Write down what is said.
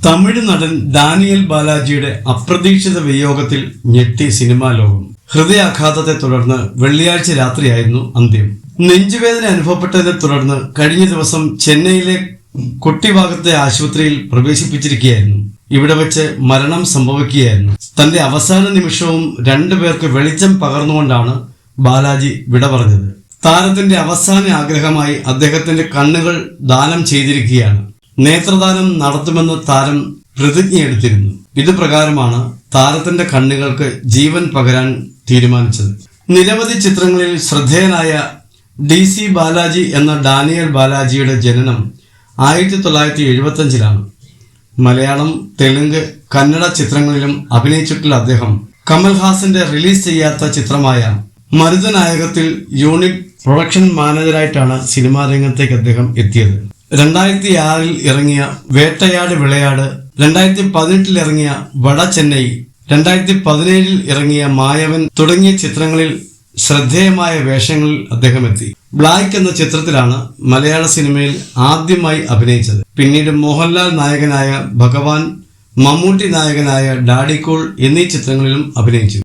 തമിഴ് നടൻ ഡാനിയൽ ബാലാജിയുടെ അപ്രതീക്ഷിത വിയോഗത്തിൽ ഞെട്ടി സിനിമാ ലോകം. ഹൃദയാഘാതത്തെ തുടർന്ന് വെള്ളിയാഴ്ച രാത്രിയായിരുന്നു അന്ത്യം. നെഞ്ചുവേദന അനുഭവപ്പെട്ടതിനെ തുടർന്ന് കഴിഞ്ഞ ദിവസം ചെന്നൈയിലെ കൊട്ടിഭാഗത്തെ ആശുപത്രിയിൽ പ്രവേശിപ്പിച്ചിരിക്കുകയായിരുന്നു. ഇവിടെ വെച്ച് മരണം സംഭവിക്കുകയായിരുന്നു. തന്റെ അവസാന നിമിഷവും രണ്ടുപേർക്ക് വെളിച്ചം പകർന്നുകൊണ്ടാണ് ബാലാജി വിട പറഞ്ഞത്. താരത്തിന്റെ അവസാന ആഗ്രഹമായി അദ്ദേഹത്തിന്റെ കണ്ണുകൾ ദാനം ചെയ്തിരിക്കുകയാണ്. നേത്രദാനം നടത്തുമെന്ന് താരം പ്രതിജ്ഞയെടുത്തിരുന്നു. ഇത് പ്രകാരമാണ് താരത്തിന്റെ കണ്ണുകൾക്ക് ജീവൻ പകരാൻ തീരുമാനിച്ചത്. നിരവധി ചിത്രങ്ങളിൽ ശ്രദ്ധേയനായ DC ബാലാജി എന്ന ഡാനിയൽ ബാലാജിയുടെ ജനനം 1975-ലാണ്. മലയാളം, തെലുങ്ക്, കന്നഡ ചിത്രങ്ങളിലും അഭിനയിച്ചിട്ടുള്ള അദ്ദേഹം കമൽഹാസന്റെ റിലീസ് ചെയ്യാത്ത ചിത്രമായ മരുതനായകത്തിൽ യൂണിറ്റ് പ്രൊഡക്ഷൻ മാനേജറായിട്ടാണ് സിനിമാ രംഗത്തേക്ക് അദ്ദേഹം എത്തിയത്. 2006-ൽ ഇറങ്ങിയ വേട്ടയാട് വിളയാട്, 2018-ൽ ഇറങ്ങിയ വട ചെന്നൈ, 2017-ൽ ഇറങ്ങിയ മായവൻ തുടങ്ങിയ ചിത്രങ്ങളിൽ ശ്രദ്ധേയമായ വേഷങ്ങളിൽ അദ്ദേഹം എത്തി. ബ്ലാക്ക് എന്ന ചിത്രത്തിലാണ് മലയാള സിനിമയിൽ ആദ്യമായി അഭിനയിച്ചത്. പിന്നീട് മോഹൻലാൽ നായകനായ ഭഗവാൻ, മമ്മൂട്ടി നായകനായ ഡാഡിക്കൂൾ എന്നീ ചിത്രങ്ങളിലും അഭിനയിച്ചു.